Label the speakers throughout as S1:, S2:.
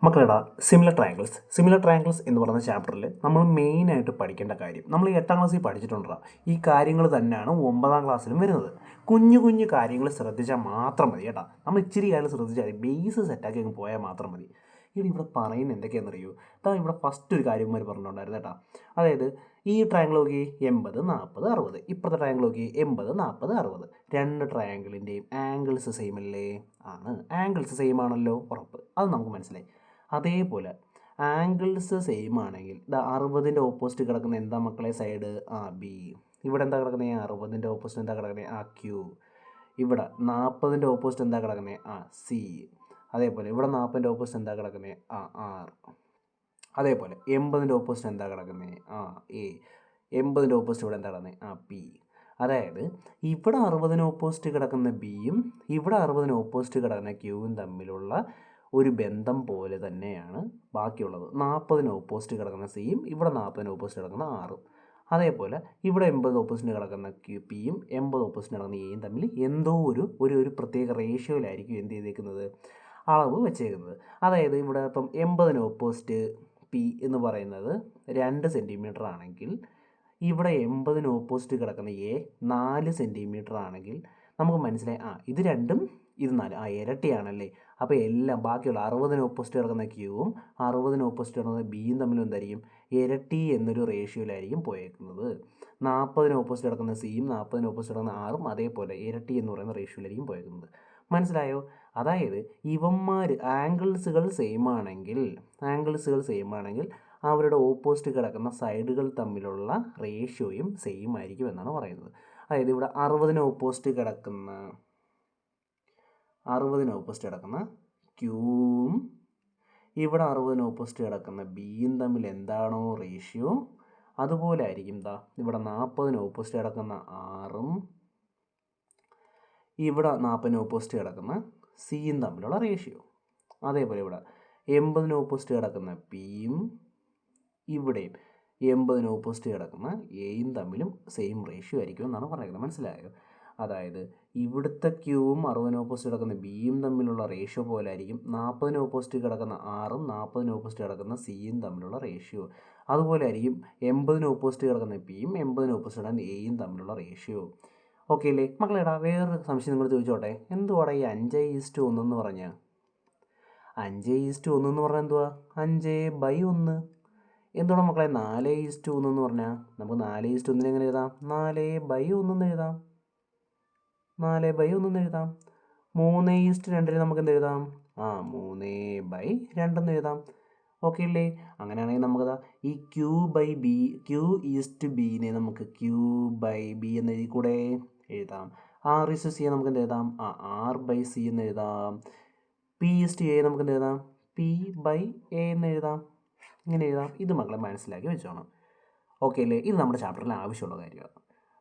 S1: മക്കളെടാ similar triangles എന്ന് പറയുന്ന ചാപ്റ്ററിൽ നമ്മൾ മെയിനായിട്ട് പഠിക്കേണ്ട കാര്യം നമ്മൾ ഈ 8ാം ക്ലാസ്സിൽ പഠിച്ചിട്ടുണ്ടാ ഈ കാര്യങ്ങൾ തന്നെയാണ് 9ാം ക്ലാസ്സിലും വരുന്നത്. കുഞ്ഞു കുഞ്ഞു കാര്യങ്ങൾ ശ്രദ്ധിച്ചാൽ മാത്രം മതി കേട്ടോ. നമ്മൾ ഇച്ചിരി കാര്യം ശ്രദ്ധിച്ചാൽ ബേസ് സെറ്റാക്കി അങ്ങ് പോയാൽ മാത്രം മതി. ഇവിടെ പറയുന്നത് എന്തൊക്കെയാണെന്നറിയോ? ഇവിടെ ഫസ്റ്റ് ഒരു കാര്യന്മാർ പറഞ്ഞിട്ടുണ്ടായിരുന്നു കേട്ടോ. അതായത് ഈ ട്രയാങ്കിൾ നോക്കി 80, 40, 60. ഇപ്പോഴത്തെ ട്രയാങ്കിൾ നോക്കി 80, 40, 60. രണ്ട് ട്രയാങ്കിളിൻ്റെയും ആംഗിൾസ് സെയിം അല്ലേ? ആണ്. ആംഗിൾസ് സെയിം ആണല്ലോ, ഉറപ്പ്. അത് നമുക്ക് മനസ്സിലായി. അതേപോലെ ആംഗിൾസ് സെയിം ആണെങ്കിൽ 60ൻ്റെ ഓപ്പോസിറ്റ് കിടക്കുന്ന എന്താ മക്കളെ സൈഡ്? ബി. ഇവിടെ എന്താ കിടക്കുന്നത്? 60ൻ്റെ ഓപ്പോസിറ്റ് എന്താ കിടക്കുന്നത്? ക്യൂ. ഇവിടെ 40ൻ്റെ ഓപ്പോസിറ്റ് എന്താ കിടക്കുന്നത്? സി. അതേപോലെ ഇവിടെ 40ൻ്റെ ഓപ്പോസിറ്റ് എന്താ കിടക്കുന്നത്? ആർ. അതേപോലെ 80ൻ്റെ ഓപ്പോസിറ്റ് എന്താ കിടക്കുന്നത്? എ. 80ൻ്റെ ഓപ്പോസിറ്റ് ഇവിടെ എന്താ കിടക്കുന്നത്? പി. അതായത് ഇവിടെ 60ന് ഓപ്പോസിറ്റ് കിടക്കുന്ന ബിയും ഇവിടെ 60ന് ഓപ്പോസിറ്റ് കിടക്കുന്ന ക്യൂവും തമ്മിലുള്ള ഒരു ബന്ധം പോലെ തന്നെയാണ് ബാക്കിയുള്ളത്. 40ന് ഓപ്പോസിറ്റ് കിടക്കുന്ന സിയും ഇവിടെ 40ന് ഓപ്പോസിറ്റ് കിടക്കുന്ന ആറും. അതേപോലെ ഇവിടെ 80 ഓപ്പോസിറ്റ് കിടക്കുന്ന പിയും 80 ഓപ്പോസിറ്റ് കിടക്കുന്ന എയും തമ്മിൽ എന്തോ ഒരു പ്രത്യേക റേഷ്യോയിലായിരിക്കും എന്ത് ചെയ്തേക്കുന്നത്, അളവ് വെച്ചേക്കുന്നത്. അതായത് ഇവിടെ ഇപ്പം 80ന് ഓപ്പോസിറ്റ് പി എന്ന് പറയുന്നത് 2 സെൻറ്റിമീറ്റർ ആണെങ്കിൽ ഇവിടെ 80ന് ഓപ്പോസിറ്റ് കിടക്കുന്ന എ 4 സെൻറ്റിമീറ്റർ ആണെങ്കിൽ നമുക്ക് മനസ്സിലായി ഇത് രണ്ടും ഇത് 4 ഇരട്ടിയാണല്ലേ. അപ്പോൾ എല്ലാം ബാക്കിയുള്ള 60ന് ഓപ്പോസിറ്റ് കിടക്കുന്ന ക്യൂവും 60ന് ഓപ്പോസിറ്റ് കിടക്കുന്ന ബിയും തമ്മിലും എന്തായിരിക്കും? ഇരട്ടി എന്നൊരു റേഷ്യോയിലായിരിക്കും പോയേക്കുന്നത്. 40ന് ഓപ്പോസിറ്റ് കിടക്കുന്ന സിയും 40ന് ഓപ്പോസിറ്റ് കിടക്കുന്ന ആറും അതേപോലെ ഇരട്ടി എന്ന് പറയുന്ന റേഷ്യോയിലായിരിക്കും പോയേക്കുന്നത്. മനസ്സിലായോ? അതായത് ഇവന്മാർ ആംഗിൾസുകൾ സെയിം ആണെങ്കിൽ അവരുടെ ഓപ്പോസിറ്റ് കിടക്കുന്ന സൈഡുകൾ തമ്മിലുള്ള റേഷ്യോയും സെയിം ആയിരിക്കും എന്നാണ് പറയുന്നത്. അതായത് ഇവിടെ 60ന് ഓപ്പോസിറ്റ് കിടക്കുന്ന ക്യൂവും ഇവിടെ 60ന് ഓപ്പോസിറ്റ് കിടക്കുന്ന ബിയും തമ്മിൽ എന്താണോ റേഷ്യോ അതുപോലെ ആയിരിക്കും ഇവിടെ 40ന് ഓപ്പോസിറ്റ് കിടക്കുന്ന ആറും ഇവിടെ 40ന് ഓപ്പോസിറ്റ് കിടക്കുന്ന സിയും തമ്മിലുള്ള റേഷ്യോ. അതേപോലെ ഇവിടെ 80ന് ഓപ്പോസിറ്റ് കിടക്കുന്ന പിയും ഇവിടെയും 80ന് ഓപ്പോസിറ്റ് കിടക്കുന്ന എയും തമ്മിലും സെയിം റേഷ്യോ ആയിരിക്കും എന്നാണ് പറയുന്നത്. മനസ്സിലായോ? അതായത് ഇവിടുത്തെ ക്യൂവും 60ന് ഓപ്പോസിറ്റ് കിടക്കുന്ന ബിയും തമ്മിലുള്ള റേഷ്യോ പോലെ ആയിരിക്കും 40ന് ഓപ്പോസിറ്റ് കിടക്കുന്ന ആറും 40ന് ഓപ്പോസിറ്റ് കിടക്കുന്ന സിയും തമ്മിലുള്ള റേഷ്യോ. അതുപോലെ ആയിരിക്കും 80ന് ഓപ്പോസിറ്റ് കിടക്കുന്ന പിയും 80ന് ഓപ്പോസിറ്റ് കിടക്കുന്ന എയും തമ്മിലുള്ള റേഷ്യോ. ഓക്കെ അല്ലേ മക്കളേടാ? വേറൊരു സംശയം നിങ്ങൾ ചോദിച്ചോട്ടെ. എന്തുവാടാ ഈ 5:1 എന്ന് പറഞ്ഞാൽ? 5:1 എന്ന് പറഞ്ഞാൽ എന്തുവാ? 5/1. എന്തുവാണ് മക്കളെ 4:1 എന്ന് പറഞ്ഞാൽ? നമുക്ക് 4:1 എങ്ങനെ എഴുതാം? 4/1 എന്ന് എഴുതാം. 3:2 നമുക്ക് എന്ത് എഴുതാം? 3/2 എന്ന് എഴുതാം. ഓക്കെ അല്ലേ? അങ്ങനെയാണെങ്കിൽ നമുക്ക് ഈ Q/B നമുക്ക് Q/B എന്ന് എഴുതി കൂടെ എഴുതാം. R/C നമുക്ക് എന്ത് എഴുതാം? R/C എന്ന് എഴുതാം. P/A നമുക്ക് എന്ത് എഴുതാം? P/A എന്ന് എഴുതാം. ഇങ്ങനെ എഴുതാം. ഇത് മക്കളെ മനസ്സിലാക്കി വെച്ചോണം. ഓക്കെ അല്ലേ? ഇത് നമ്മുടെ ചാപ്റ്ററിൽ ആവശ്യമുള്ള കാര്യമാണ്.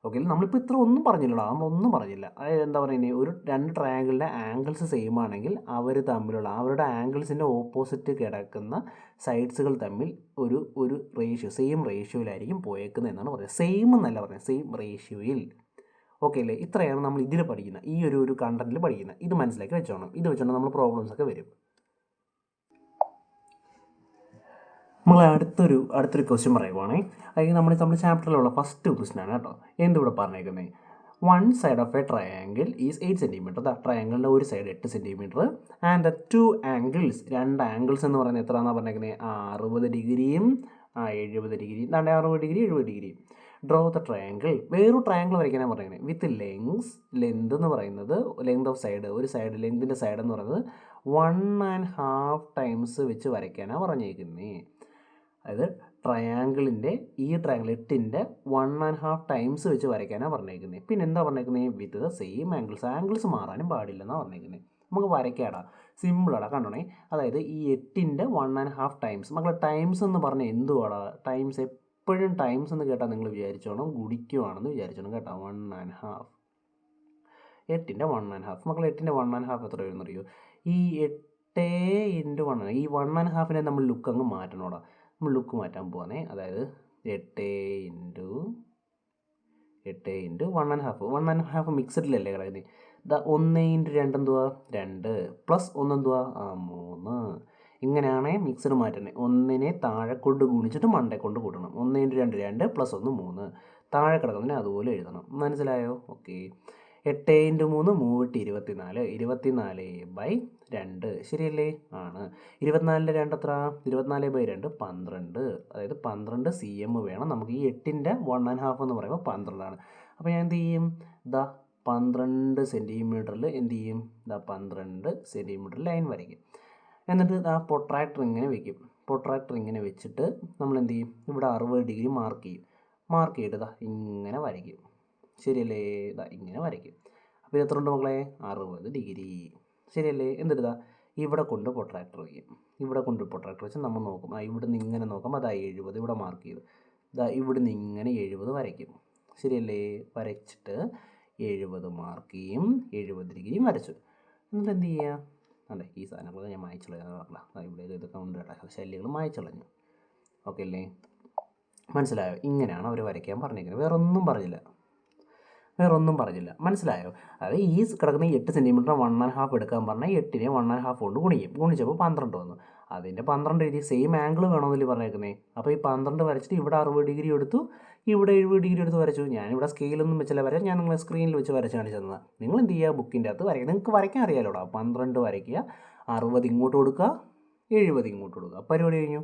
S1: ഓക്കെ അല്ലേ? നമ്മളിപ്പോൾ ഇത്ര ഒന്നും പറഞ്ഞില്ലടാ, നമ്മളൊന്നും പറഞ്ഞില്ല. അതായത് എന്താ പറയുന്നത്, ഒരു രണ്ട് ട്രയാങ്കിളിൻ്റെ ആംഗിൾസ് സെയിം ആണെങ്കിൽ അവർ തമ്മിലുള്ള അവരുടെ ആംഗിൾസിൻ്റെ ഓപ്പോസിറ്റ് കിടക്കുന്ന സൈഡ്സുകൾ തമ്മിൽ ഒരു റേഷ്യോ സെയിം റേഷ്യോയിലായിരിക്കും പോയേക്കുന്നത് എന്നാണ് പറയുന്നത്. സെയിം എന്നല്ല പറയുന്നത്, സെയിം റേഷ്യോയിൽ. ഓക്കെ അല്ലേ? ഇത്രയാണ് നമ്മൾ ഇതിൽ പഠിക്കുന്നത്, ഈ ഒരു കണ്ടന്റിൽ പഠിക്കുന്നത്. ഇത് മനസ്സിലാക്കി വെച്ചോണം. ഇത് വെച്ചോണ്ട് നമ്മൾ പ്രോബ്ലംസ് ഒക്കെ വരും. നമ്മൾ അടുത്തൊരു ക്വസ്റ്റ്യൻ പറയുവാണേ. അതായത് നമ്മുടെ ചാപ്റ്ററിലുള്ള ഫസ്റ്റ് ക്വസ്റ്റ്യൻ ആണ് കേട്ടോ. എന്തിവിടെ പറഞ്ഞേക്കുന്നത്? 1 side of a triangle is 8 centimetre. ട്രയാങ്കിളിൻ്റെ ഒരു side 8 centimetre and the 2 angles, രണ്ട് ആംഗിൾസ് എന്ന് പറയുന്നത് എത്രയാണെന്നാണ് പറഞ്ഞേക്കുന്നത്? 60 ഡിഗ്രിയും 70 ഡിഗ്രിയും. 60 degree 70 degree. Draw the triangle. വേറൊരു ട്രയാങ്കിൾ വരയ്ക്കാനാണ് പറയുന്നത്. വിത്ത് ലെങ്ത് എന്ന് പറയുന്നത്, ലെങ്ത് ഓഫ് സൈഡ്, ഒരു സൈഡ് ലെങ്തിൻ്റെ സൈഡ് എന്ന് പറയുന്നത് 1.5 ടൈംസ് വെച്ച് വരയ്ക്കാനാണ് പറഞ്ഞേക്കുന്നത്. അതായത് ട്രയാങ്കിളിൻ്റെ ഈ ട്രയാങ്കിൾ 8ൻ്റെ 1.5 ടൈംസ് വെച്ച് വരയ്ക്കാനാണ് പറഞ്ഞേക്കുന്നത്. പിന്നെ എന്താ പറഞ്ഞേക്കുന്നത്? വിത്ത് ദ സെയിം ആംഗിൾസ് മാറാനും പാടില്ലെന്നാണ് പറഞ്ഞേക്കുന്നത്. നമുക്ക് വരയ്ക്കാടാ, സിമ്പിളാടാ, കണ്ടോണേ. അതായത് ഈ 8ൻ്റെ 1.5 ടൈംസ്. മക്കളെ ടൈംസ് എന്ന് പറഞ്ഞാൽ എന്തുവാടാ? ടൈംസ് എപ്പോഴും ടൈംസ് എന്ന് കേട്ടാൽ നിങ്ങൾ വിചാരിച്ചോണം ഗുണിക്കുവാണെന്ന് വിചാരിച്ചോണം കേട്ടോ. 1.5, 8ൻ്റെ 1.5. മക്കൾ 8ൻ്റെ 1.5 എത്ര വരുന്നറിയോ? ഈ 8 × 1, ഈ 1.5നെ നമ്മൾ ലുക്ക് അങ്ങ് മാറ്റണോടാ. നമ്മൾ ലുക്ക് മാറ്റാൻ പോവാണേ. അതായത് 8 × 1.5 മിക്സഡിലല്ലേ കിടക്കുന്നത്? 1 × 2 എന്തുവാ? 2 + 1 എന്തുവാ? 3. ഇങ്ങനെയാണേ മിക്സഡ് മാറ്റണേ. ഒന്നിനെ താഴെ കൊണ്ട് ഗുണിച്ചിട്ട് മണ്ടേ കൊണ്ട് കൂട്ടണം. 1 × 2 2 + 1 3. താഴെ കിടക്കുന്നതിന് അതുപോലെ എഴുതണം. മനസ്സിലായോ? ഓക്കെ. 8 × 3 3 24. 24/2 ശരിയല്ലേ? ആണ്. 24ൻ്റെ 2 എത്ര? 24/2 12. അതായത് 12 cm വേണം നമുക്ക്. ഈ 8ൻ്റെ 1½ എന്ന് പറയുമ്പോൾ 12ആണ്. അപ്പോൾ ഞാൻ എന്ത് ചെയ്യും? 12 സെൻറ്റിമീറ്ററിൽ എന്ത് ചെയ്യും? 12 സെൻറ്റിമീറ്റർ ലൈൻ വരയ്ക്കും. എന്നിട്ട് പ്രൊട്രാക്ടർ ഇങ്ങനെ വെക്കും. പ്രൊട്രാക്ടർ ഇങ്ങനെ വെച്ചിട്ട് നമ്മൾ എന്ത് ചെയ്യും? ഇവിടെ 60 ഡിഗ്രി മാർക്ക് ചെയ്യും. മാർക്ക് ചെയ്തിട്ട് ഇങ്ങനെ വരയ്ക്കും. ശരിയല്ലേ? ഇങ്ങനെ വരയ്ക്കും. അപ്പോൾ എത്ര ഉണ്ട് മക്കളെ? 60 ഡിഗ്രി. ശരിയല്ലേ? എന്നിട്ട് ഇവിടെ കൊണ്ട് പ്രൊട്രാക്ടർ വയ്ക്കും. ഇവിടെ കൊണ്ട് പ്രൊട്രാക്ടർ വെച്ച് നമ്മൾ നോക്കും. ഇവിടുന്ന് ഇങ്ങനെ നോക്കുമ്പോൾ 70 ഇവിടെ മാർക്ക് ചെയ്തു. ഇവിടുന്ന് ഇങ്ങനെ 70 വരയ്ക്കും. ശരിയല്ലേ? വരച്ചിട്ട് 70 മാർക്ക് ചെയ്യും. 70 ഡിഗ്രിയും വരച്ചു. എന്നിട്ട് എന്ത് ചെയ്യുക? അതെ, ഈ സാധനങ്ങൾ ഞാൻ മായ്ച്ചു കളയാന്ന് പറഞ്ഞില്ല. ഇവിടെ ഇതൊക്കെ ഉണ്ട് കേട്ടോ, ശല്യങ്ങൾ മായ്ച്ചു കളഞ്ഞു. ഓക്കെ അല്ലേ? മനസ്സിലായോ? ഇങ്ങനെയാണ് അവർ വരയ്ക്കാൻ പറഞ്ഞിരിക്കുന്നത്. വേറൊന്നും പറഞ്ഞില്ല. മനസ്സിലായോ? അതായത് ഈ കിടക്കുന്ന 8 സെൻറ്റിമീറ്റർ 1½ എടുക്കാൻ പറഞ്ഞാൽ 8നെ 1½ കൊണ്ട് ഗുണിക്കും. ഗുണിച്ചപ്പോൾ 12 വന്നു. അതിൻ്റെ 12 എഴുതി. സെയിം ആംഗിൾ വേണമെന്നല്ലേ പറഞ്ഞേക്കുന്നത്. അപ്പോൾ ഈ 12 വരച്ചിട്ട് ഇവിടെ 60 ഡിഗ്രി എടുത്തു, ഇവിടെ 70 ഡിഗ്രി എടുത്ത് വരച്ചു. ഞാനിവിടെ സ്കെയിലൊന്നും വെച്ചല്ല വരച്ചു, ഞാൻ നിങ്ങളെ സ്ക്രീനിൽ വെച്ച് വരച്ച് കാണിച്ചു തന്നതാണ്. നിങ്ങൾ എന്ത് ചെയ്യുക? ബുക്കിൻ്റെ അകത്ത് വരയ്ക്കുക. നിങ്ങൾക്ക് വരയ്ക്കാൻ അറിയാലോടാ. 12 വരയ്ക്കുക, 60 ഇങ്ങോട്ട് കൊടുക്കുക, 70 ഇങ്ങോട്ട് കൊടുക്കുക. പരിപാടി കഴിഞ്ഞു.